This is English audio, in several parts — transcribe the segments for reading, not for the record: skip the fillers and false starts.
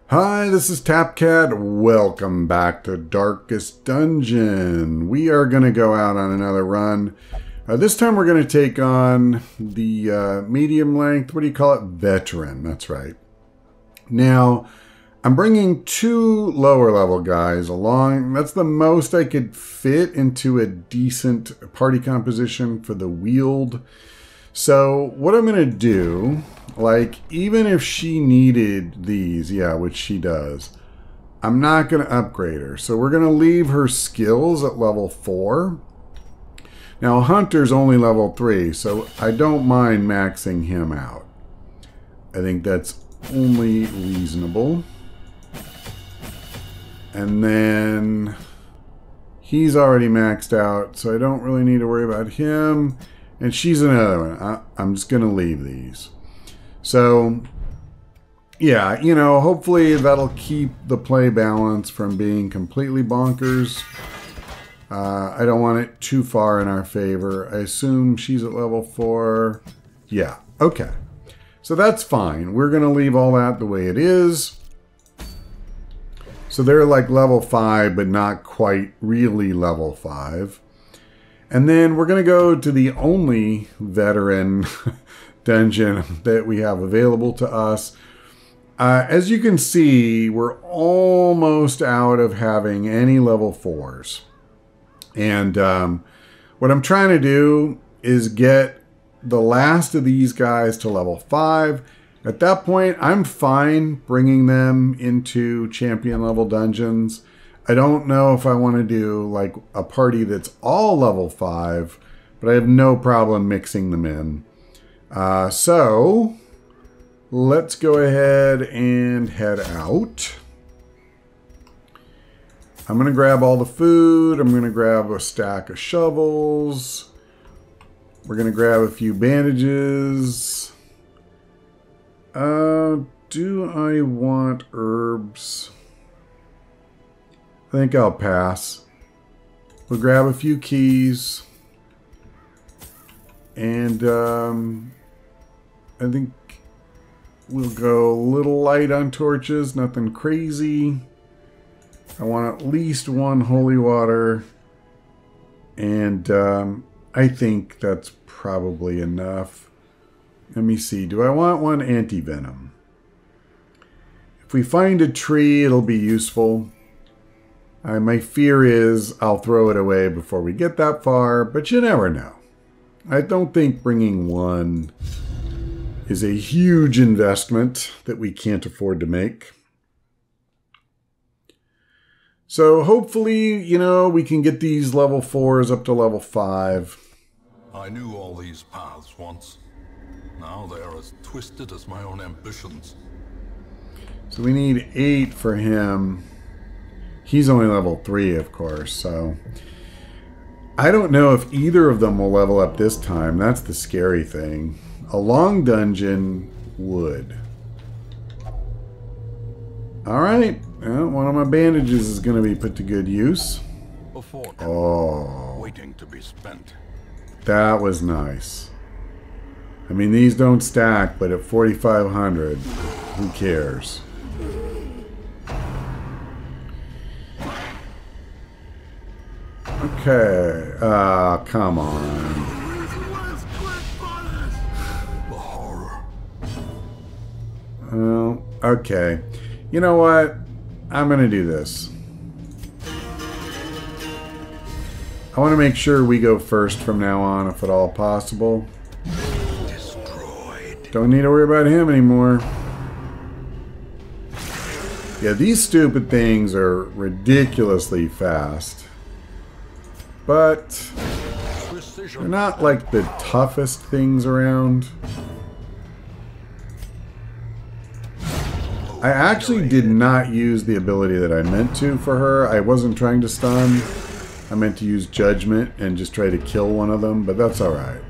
Hi, this is Tapcat. Welcome back to Darkest Dungeon. We are going to go out on another run. This time we're going to take on the medium length, what do you call it? Veteran, that's right. Now, I'm bringing two lower level guys along. That's the most I could fit into a decent party composition for the Weald. So what I'm going to do, like, even if she needed these, yeah, which she does, I'm not going to upgrade her. So we're going to leave her skills at level 4. Now, Hunter's only level 3, so I don't mind maxing him out. I think that's only reasonable. And then he's already maxed out, so I don't really need to worry about him. And she's another one. I'm just going to leave these. So, yeah, you know, hopefully that'll keep the play balance from being completely bonkers. I don't want it too far in our favor. I assume she's at level 4. Yeah, okay. So that's fine. We're going to leave all that the way it is. So they're like level 5, but not quite really level 5. And then we're going to go to the only veteran dungeon that we have available to us. As you can see, we're almost out of having any level 4s. And what I'm trying to do is get the last of these guys to level 5. At that point, I'm fine bringing them into champion level dungeons. I don't know if I want to do like a party that's all level 5, but I have no problem mixing them in. So let's go ahead and head out. I'm going to grab all the food. I'm going to grab a stack of shovels. We're going to grab a few bandages. Do I want herbs? I think I'll pass. We'll grab a few keys. And I think we'll go a little light on torches. Nothing crazy. I want at least one holy water. And I think that's probably enough. Let me see. Do I want one anti-venom? If we find a tree, it'll be useful. My fear is I'll throw it away before we get that far, but you never know. I don't think bringing one is a huge investment that we can't afford to make. So hopefully, you know, we can get these level 4s up to level 5. I knew all these paths once. Now they are as twisted as my own ambitions. So we need 8 for him. He's only level 3, of course, so I don't know if either of them will level up this time. That's the scary thing. A long dungeon would. Alright, well, one of my bandages is going to be put to good use. Waiting to be spent. That was nice. I mean, these don't stack, but at 4,500, who cares? Okay, come on. The horror. Well, okay. You know what? I'm going to do this. I want to make sure we go first from now on, if at all possible. Destroyed. Don't need to worry about him anymore. Yeah, these stupid things are ridiculously fast. But they're not like the toughest things around. I actually did not use the ability that I meant to for her. I wasn't trying to stun. I meant to use judgment and just try to kill one of them, but that's alright.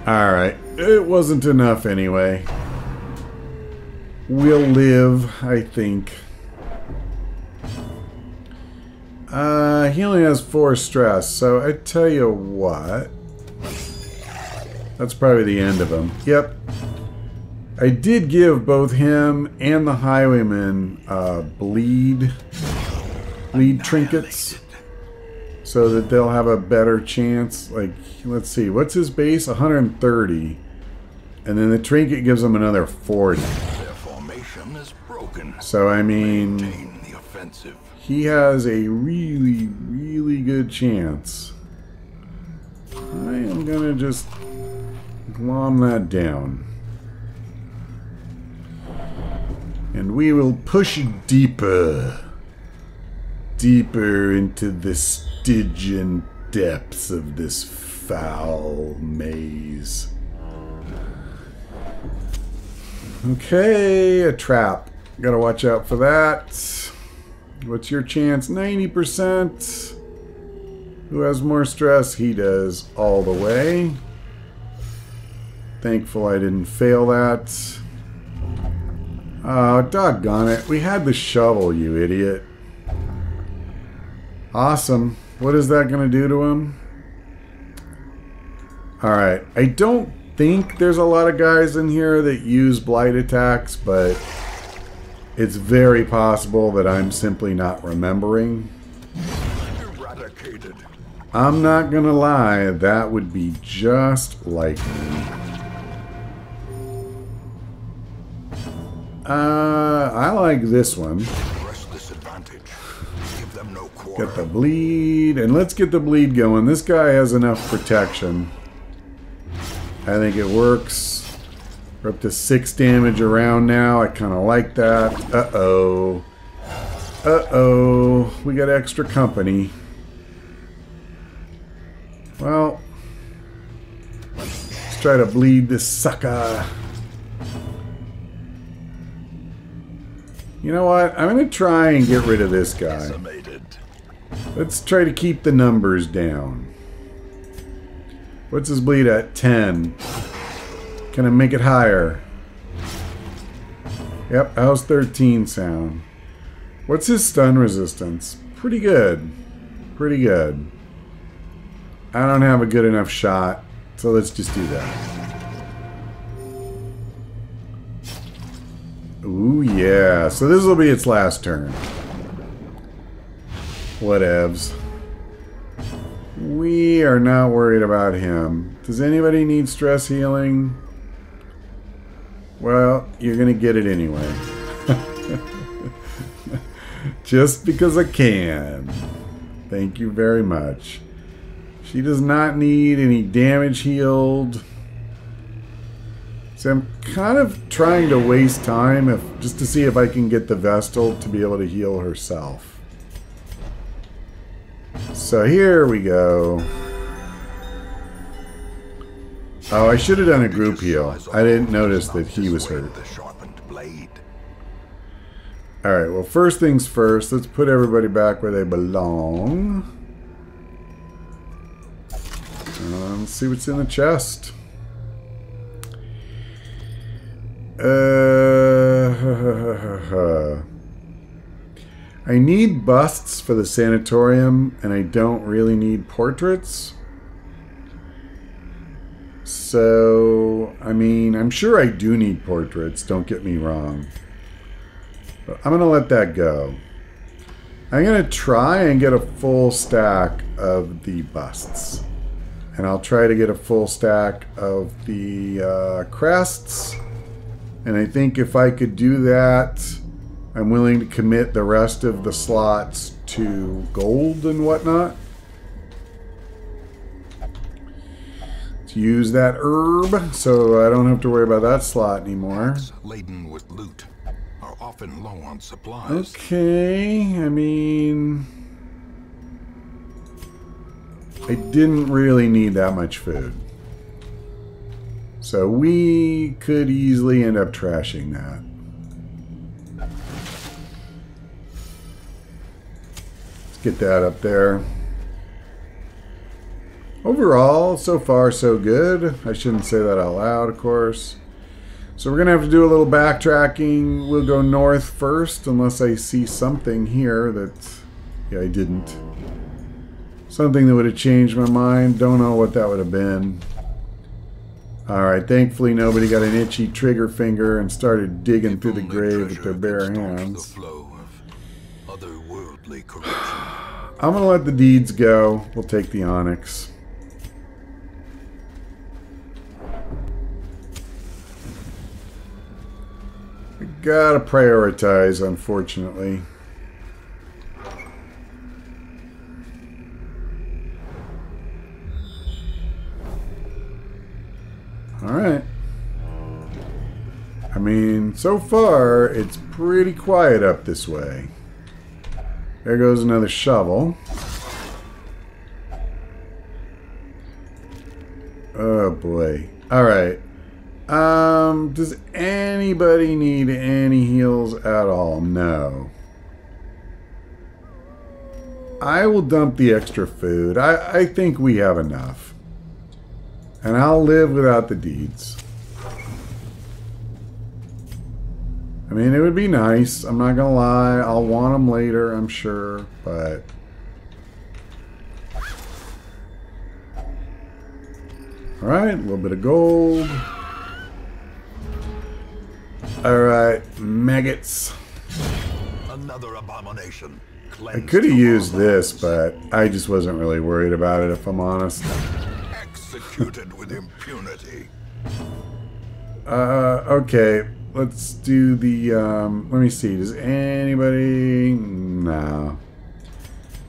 Alright, it wasn't enough anyway. We'll live, I think. He only has 4 stress, so I tell you what. That's probably the end of him. Yep. I did give both him and the highwayman bleed trinkets so that they'll have a better chance. Like, let's see, what's his base? 130. And then the trinket gives him another 40. Their formation is broken. So, I mean, Maintain the offensive. he has a really, really good chance. I am going to just glom that down. And we will push deeper. Deeper into the Stygian depths of this foul maze. Okay, a trap. Gotta watch out for that. What's your chance? 90%. Who has more stress? He does, all the way. Thankful I didn't fail that. Oh, doggone it. We had the shovel, you idiot. Awesome. What is that going to do to him? Alright. I don't think there's a lot of guys in here that use blight attacks, but it's very possible that I'm simply not remembering. Eradicated. I'm not going to lie. That would be just like me. I like this one. Press this advantage. Give them no quarter. Get the bleed, and let's get the bleed going. This guy has enough protection. I think it works. We're up to 6 damage around now. I kind of like that. Uh-oh. Uh-oh. We got extra company. Well, let's try to bleed this sucker. You know what? I'm going to try and get rid of this guy. Decimated. Let's try to keep the numbers down. What's his bleed at? 10. Can I make it higher? Yep, how's 13 sound? What's his stun resistance? Pretty good. Pretty good. I don't have a good enough shot, so let's just do that. Ooh, yeah. So this will be its last turn. Whatevs. We are not worried about him. Does anybody need stress healing? Well, you're going to get it anyway. Just because I can. Thank you very much. She does not need any damage healed. So I'm kind of trying to waste time just to see if I can get the Vestal to be able to heal herself. So here we go. Oh, I should have done a group heal. I didn't notice that he was hurt. Alright, well, first things first. Let's put everybody back where they belong. Let's see what's in the chest. I need busts for the sanatorium, and I don't really need portraits. So, I mean, I'm sure I do need portraits, don't get me wrong. But I'm going to let that go. I'm going to try and get a full stack of the busts. And I'll try to get a full stack of the crests. And I think if I could do that, I'm willing to commit the rest of the slots to gold and whatnot. To use that herb, so I don't have to worry about that slot anymore. Laden with loot are often low on supplies. Okay, I mean, I didn't really need that much food. So we could easily end up trashing that. Let's get that up there. Overall, so far so good. I shouldn't say that out loud, of course. So we're going to have to do a little backtracking. We'll go north first, unless I see something here that... Yeah, I didn't. Something that would have changed my mind. Don't know what that would have been. Alright, thankfully nobody got an itchy trigger finger and started digging through the If only grave with treasure their could bare staunch hands. the flow of otherworldly corruption. I'm gonna let the deeds go. We'll take the onyx. We gotta prioritize, unfortunately. Alright. I mean, so far, it's pretty quiet up this way. There goes another shovel. Oh boy. Alright. Does anybody need any heals at all? No. I will dump the extra food. I think we have enough. And I'll live without the deeds. I mean, it would be nice. I'm not gonna lie. I'll want them later, I'm sure. But... Alright, a little bit of gold. Alright, maggots. Another abomination. I could have used this, but I just wasn't really worried about it, if I'm honest. Executed with impunity. Okay. Let's do the, let me see. Does anybody... No.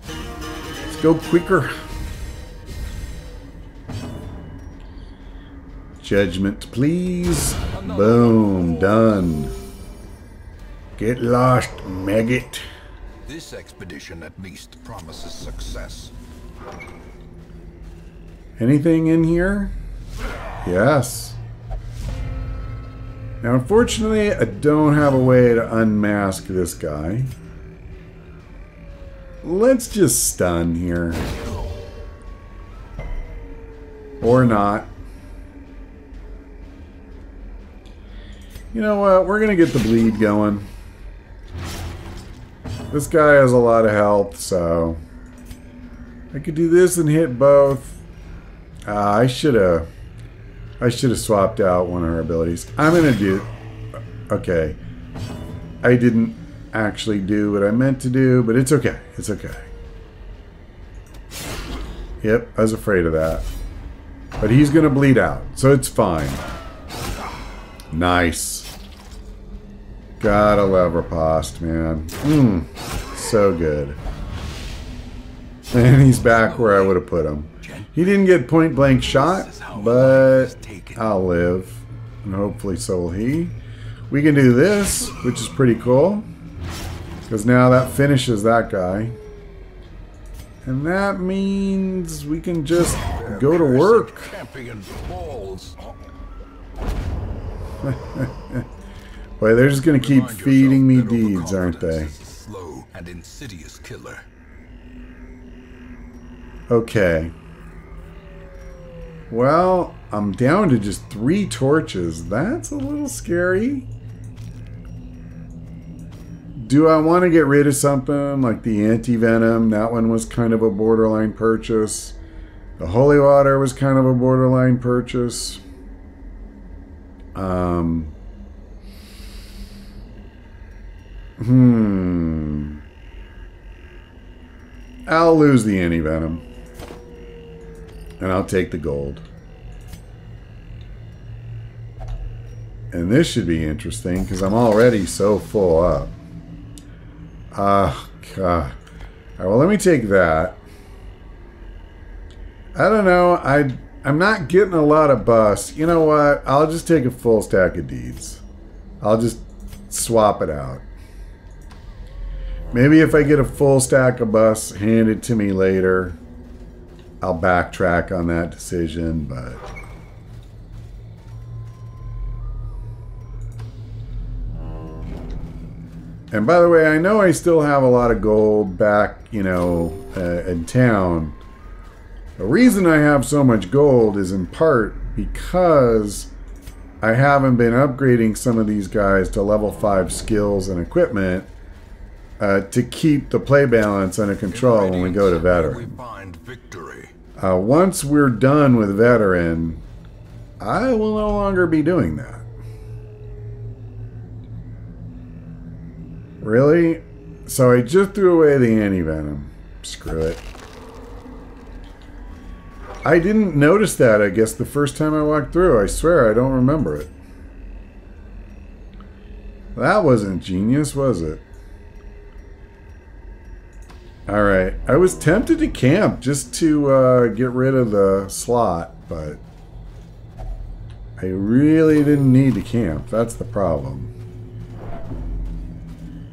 Let's go quicker. Judgment, please. Boom. Done. Get lost, maggot. This expedition at least promises success. Anything in here? Yes. Now, unfortunately, I don't have a way to unmask this guy. Let's just stun here. Or not. You know what? We're going to get the bleed going. This guy has a lot of health, so... I could do this and hit both. I should have swapped out one of her abilities. I'm going to do... Okay. I didn't actually do what I meant to do, but it's okay. It's okay. Yep, I was afraid of that. But he's going to bleed out, so it's fine. Nice. Gotta love riposte, man. So good. And he's back where I would have put him. He didn't get point blank shot, but I'll live. And hopefully so will he. We can do this, which is pretty cool. Because now that finishes that guy. And that means we can just go to work. Boy, they're just going to keep feeding me deeds, aren't they? Slow and insidious killer. Okay. Well, I'm down to just 3 torches. That's a little scary. Do I want to get rid of something like the anti-venom? That one was kind of a borderline purchase. The holy water was kind of a borderline purchase. I'll lose the anti-venom. And I'll take the gold. And this should be interesting because I'm already so full up. God. Alright, well, let me take that. I don't know. I'm not getting a lot of buffs. You know what? I'll just take a full stack of deeds. I'll just swap it out. Maybe if I get a full stack of buffs handed to me later, I'll backtrack on that decision, but... And by the way, I know I still have a lot of gold back, you know, in town. The reason I have so much gold is in part because I haven't been upgrading some of these guys to level 5 skills and equipment to keep the play balance under control when we go to veteran. Once we're done with veteran, I will no longer be doing that. Really? So I just threw away the anti-venom. Screw it. I didn't notice that, I guess, the first time I walked through. I swear I don't remember it. That wasn't genius, was it? Alright. I was tempted to camp just to get rid of the slot, but I really didn't need to camp. That's the problem.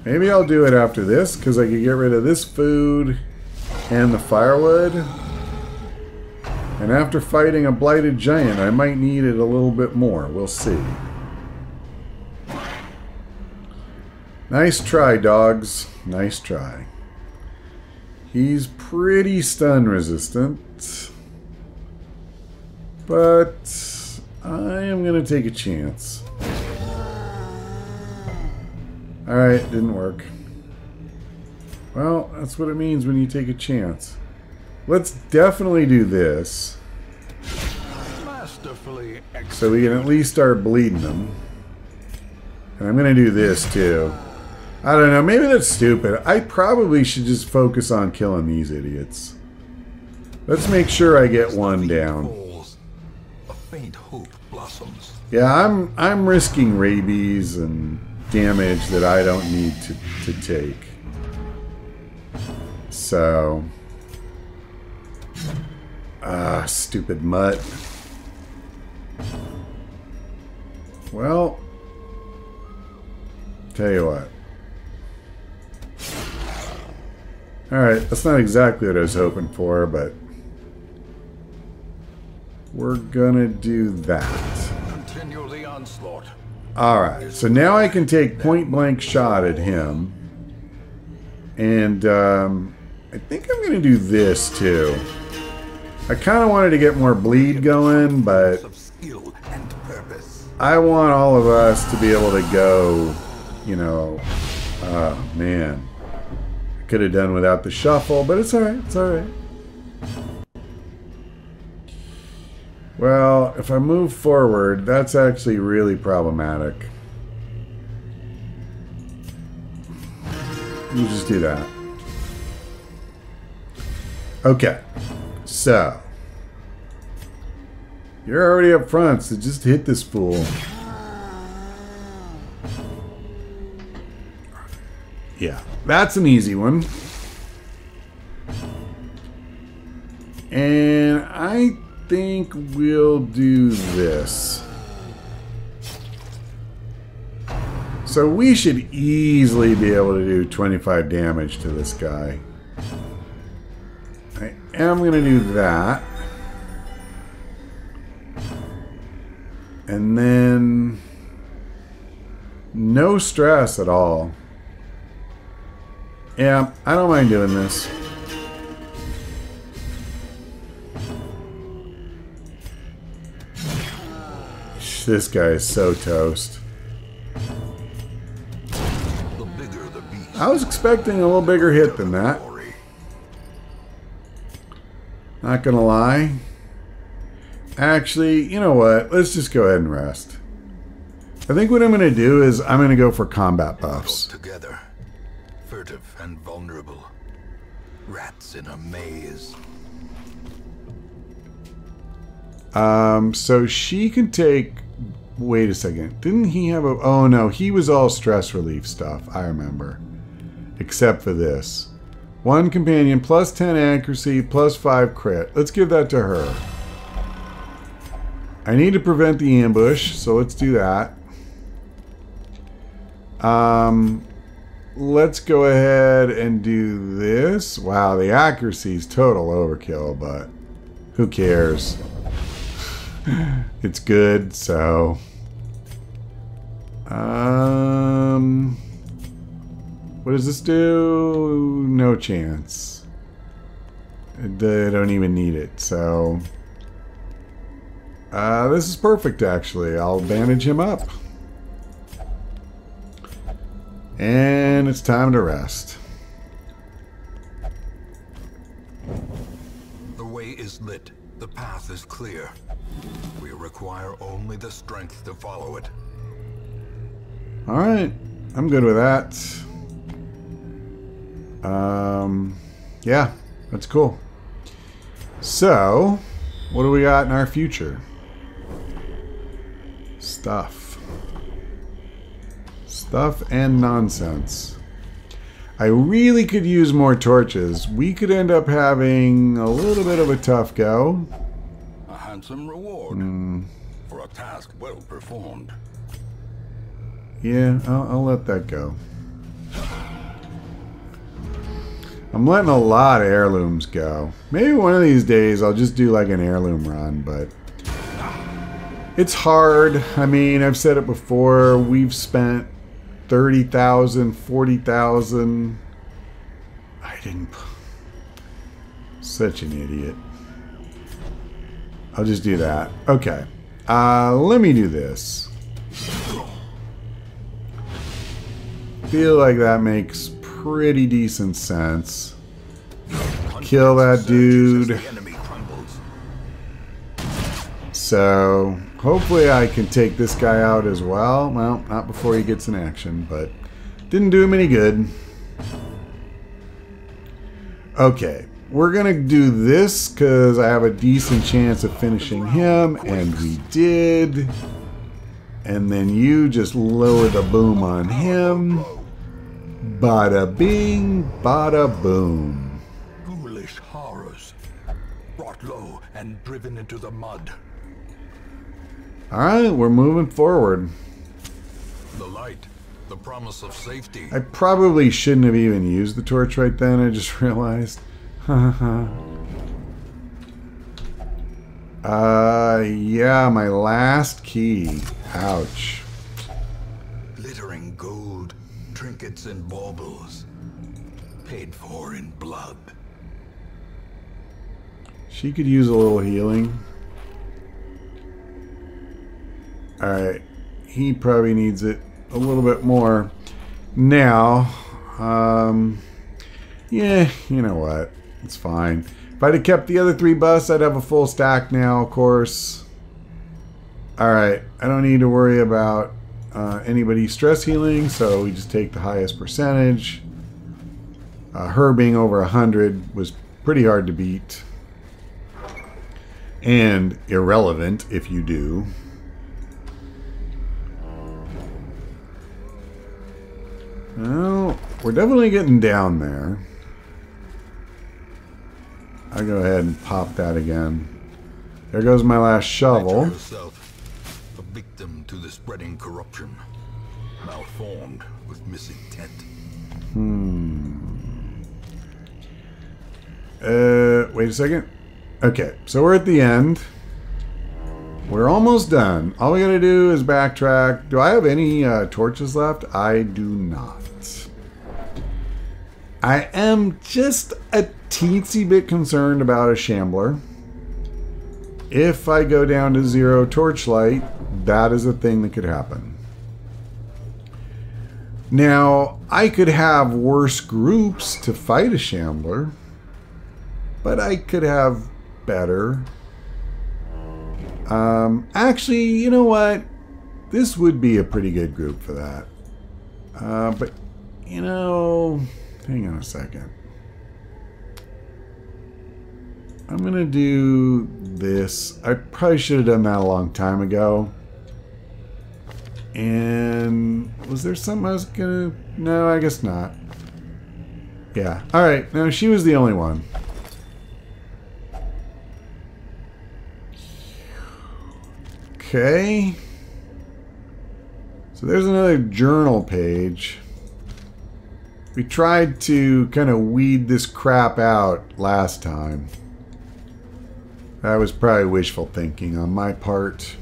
Maybe I'll do it after this, because I could get rid of this food and the firewood. And after fighting a blighted giant, I might need it a little bit more. We'll see. Nice try, dogs. Nice try. He's pretty stun resistant. But I am going to take a chance. Alright, didn't work. Well, that's what it means when you take a chance. Let's definitely do this. So we can at least start bleeding them. And I'm going to do this too. I don't know, maybe that's stupid. I probably should just focus on killing these idiots. Let's make sure I get one down. Yeah, I'm risking rabies and damage that I don't need to take. So... stupid mutt. Well, tell you what. Alright, that's not exactly what I was hoping for, but we're gonna do that. Continue the onslaught. Alright, so now I can take point blank shot at him. And I think I'm gonna do this too. I kind of wanted to get more bleed going, but I want all of us to be able to go, you know, oh man. I could have done without the shuffle, but it's alright, it's alright. Well, if I move forward, that's actually really problematic. We'll just do that. Okay. So, you're already up front, so just hit this fool. Yeah, that's an easy one. And I think we'll do this. So we should easily be able to do 25 damage to this guy. I am going to do that. And then no stress at all. Yeah, I don't mind doing this. This guy is so toast. I was expecting a little bigger hit than that. Not gonna lie. Actually, you know what? Let's just go ahead and rest. I think what I'm gonna do is I'm gonna go for combat buffs. Together, furtive and vulnerable, rats in a maze. So she can take. Wait a second. Didn't he have a? Oh no, he was all stress relief stuff. I remember, except for this. 1 companion, plus 10 accuracy, plus 5 crit. Let's give that to her. I need to prevent the ambush, so let's do that. Let's go ahead and do this. Wow, the accuracy is total overkill, but who cares? It's good, so... what does this do? No chance. I don't even need it, so... this is perfect, actually. I'll bandage him up. And it's time to rest. The way is lit. The path is clear. We require only the strength to follow it. Alright, I'm good with that. Yeah, that's cool. So, what do we got in our future? Stuff. Stuff and nonsense. I really could use more torches. We could end up having a little bit of a tough go. A handsome reward for a task well performed. Yeah, I'll let that go. I'm letting a lot of heirlooms go. Maybe one of these days I'll just do like an heirloom run, but it's hard. I mean, I've said it before. We've spent 30,000, 40,000. I didn't. Such an idiot. I'll just do that. Okay. Let me do this. Feel like that makes pretty decent sense. Kill that dude. So, hopefully I can take this guy out as well. Well, not before he gets in action, but didn't do him any good. Okay, we're going to do this because I have a decent chance of finishing him, and we did. And then you just lower the boom on him. Bada bing, bada boom. Ghoulish horrors, brought low and driven into the mud. Alright, we're moving forward. The light, the promise of safety. I probably shouldn't have even used the torch right then, I just realized. Yeah, my last key. Ouch. Glittering gold, trinkets and baubles, paid for in blood. She could use a little healing. Alright, he probably needs it a little bit more. Now, yeah, you know what? It's fine. If I'd have kept the other 3 busts, I'd have a full stack now, of course. Alright, I don't need to worry about anybody stress healing, so we just take the highest percentage. Her being over 100 was pretty hard to beat. And irrelevant if you do. Well, we're definitely getting down there. I'll go ahead and pop that again. There goes my last shovel. Yourself, a victim to the spreading corruption, malformed with misintent. Wait a second. Okay, so we're at the end. We're almost done. All we gotta do is backtrack. Do I have any torches left? I do not. I am just a teensy bit concerned about a shambler. If I go down to 0 torchlight, that is a thing that could happen. Now, I could have worse groups to fight a shambler, but I could have better. Actually, you know what? This would be a pretty good group for that. But, you know, hang on a second. I'm going to do this. I probably should have done that a long time ago. And was there something I was going to... No, I guess not. Yeah. Alright, no, she was the only one. Okay. So there's another journal page. We tried to kind of weed this crap out last time. That was probably wishful thinking on my part.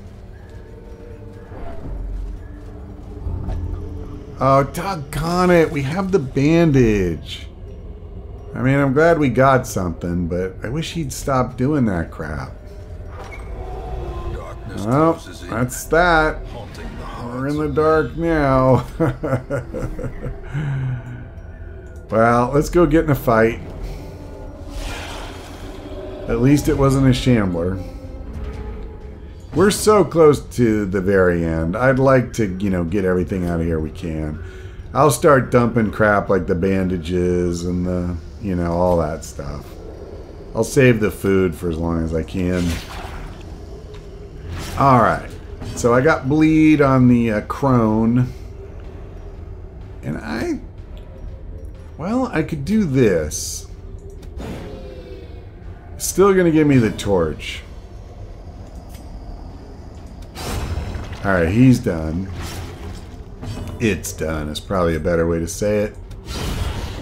Oh, doggone it. We have the bandage. I mean, I'm glad we got something, but I wish he'd stop doing that crap. Well, that's that. We're in the dark now. Well, let's go get in a fight. At least it wasn't a shambler. We're so close to the very end. I'd like to, you know, get everything out of here we can. I'll start dumping crap like the bandages and the, you know, all that stuff. I'll save the food for as long as I can. Alright. So I got bleed on the crone. And well, I could do this. Still gonna give me the torch. Alright, he's done. It's done is probably a better way to say it.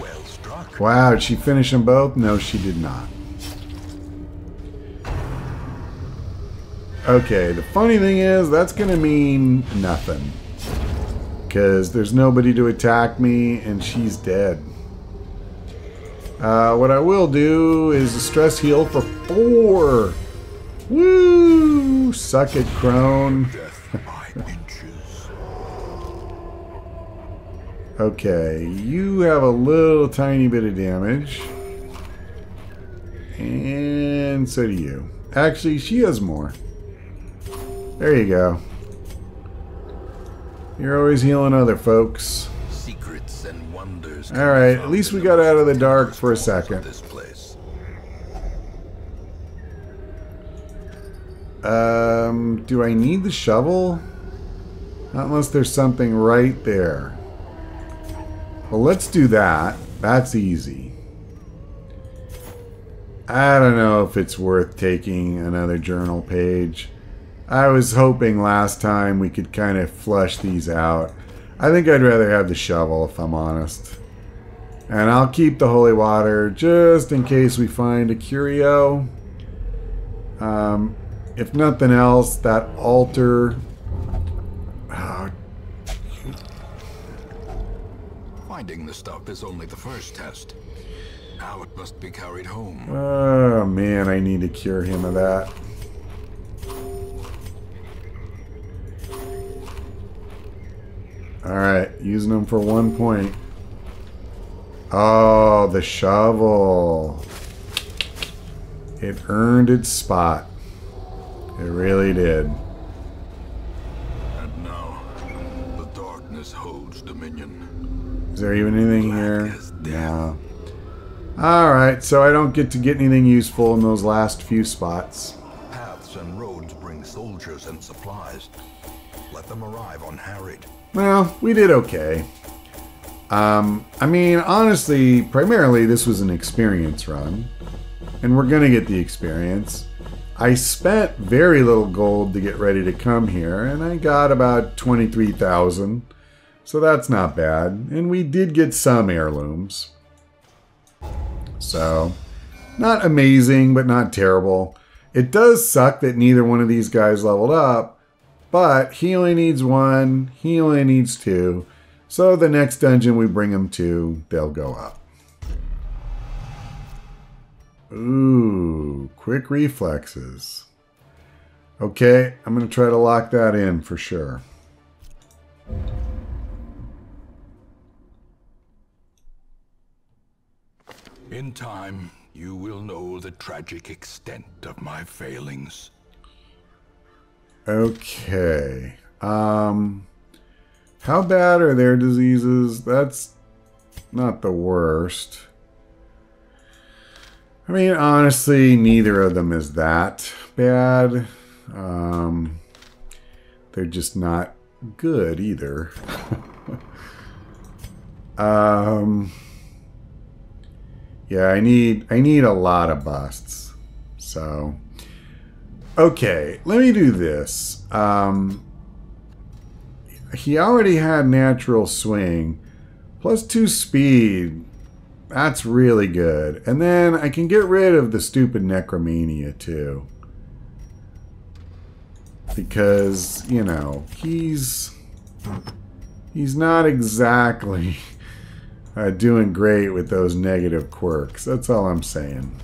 Well struck. Wow, did she finish them both? No, she did not. Okay, the funny thing is, that's gonna mean nothing. Because there's nobody to attack me, and she's dead. What I will do is a stress heal for 4. Woo! Suck it, crone. Okay, you have a little tiny bit of damage. And so do you. Actually, she has more. There you go. You're always healing other folks. Secrets and wonders. Alright, at least we got out of the dark for a second. This place. Do I need the shovel? Not unless there's something right there. Well, let's do that. That's easy. I don't know if it's worth taking another journal page. I was hoping last time we could kind of flush these out. I think I'd rather have the shovel, if I'm honest. And I'll keep the holy water just in case we find a curio. If nothing else, that altar... Finding the stuff is only the first test. Now it must be carried home. Oh man, I need to cure him of that. Alright, using them for 1 point. Oh, the shovel. It earned its spot. It really did. And now, the darkness holds dominion. Is there even anything here? No. Alright, so I don't get to get anything useful in those last few spots. Paths and roads bring soldiers and supplies. Let them arrive unharried. Well, we did okay. I mean, honestly, primarily this was an experience run. And we're gonna get the experience. I spent very little gold to get ready to come here, and I got about 23,000. So that's not bad. And we did get some heirlooms. So, not amazing, but not terrible. It does suck that neither one of these guys leveled up, but he only needs 1, he only needs 2. So the next dungeon we bring him to, they'll go up. Ooh, quick reflexes. Okay, I'm going to try to lock that in for sure. In time, you will know the tragic extent of my failings. Okay. How bad are their diseases? That's not the worst. I mean, honestly, neither of them is that bad. They're just not good either. Yeah, I need a lot of busts. So, okay, let me do this. He already had natural swing, plus 2 speed. That's really good. And then I can get rid of the stupid necromania too. Because, you know, he's not exactly doing great with those negative quirks. That's all I'm saying.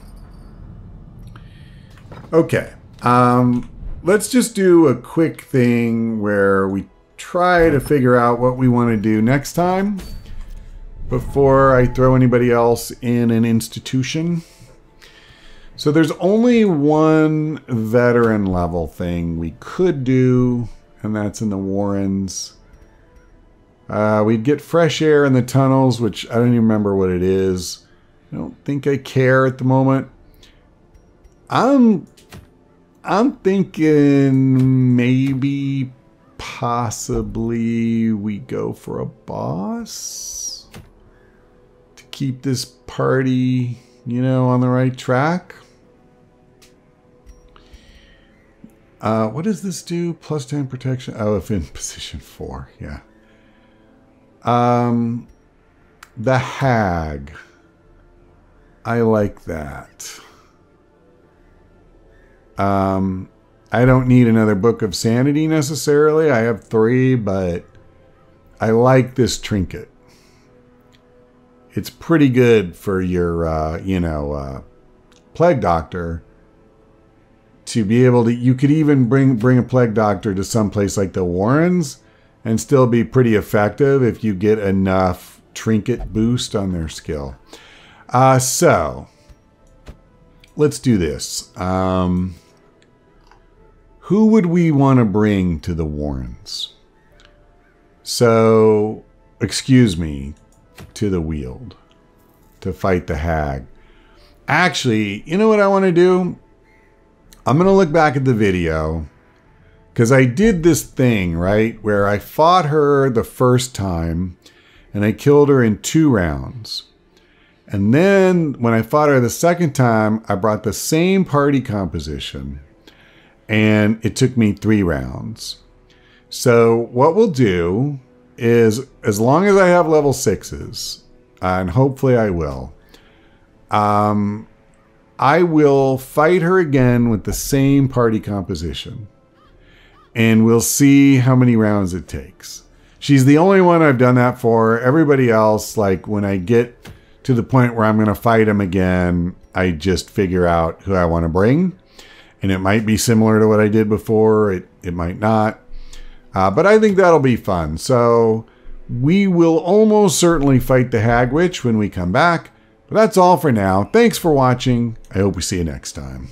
Okay. Let's just do a quick thing where we try to figure out what we want to do next time before I throw anybody else in an institution. So there's only one veteran level thing we could do, and that's in the Warrens. We'd get fresh air in the tunnels, which I don't even remember what it is. I don't think I care at the moment. I'm thinking maybe possibly we go for a boss to keep this party, you know, on the right track. What does this do? Plus 10 protection. Oh, if in position 4. Yeah. The Hag. I like that. I don't need another Book of Sanity necessarily. I have 3, but I like this trinket. It's pretty good for your, Plague Doctor to be able to. You could even bring a Plague Doctor to some place like the Warrens and still be pretty effective if you get enough trinket boost on their skill. So let's do this. Who would we want to bring to the Warrens? So, excuse me, to the Weald to fight the Hag. Actually, you know what I want to do? I'm going to look back at the video because I did this thing, right, where I fought her the first time and I killed her in 2 rounds. And then when I fought her the second time, I brought the same party composition and it took me 3 rounds. So what we'll do is, as long as I have level 6s, and hopefully I will fight her again with the same party composition. And we'll see how many rounds it takes. She's the only one I've done that for. Everybody else, like when I get to the point where I'm going to fight him again, I just figure out who I want to bring. And it might be similar to what I did before. It might not. But I think that'll be fun. So we will almost certainly fight the Hag Witch when we come back. But that's all for now. Thanks for watching. I hope we see you next time.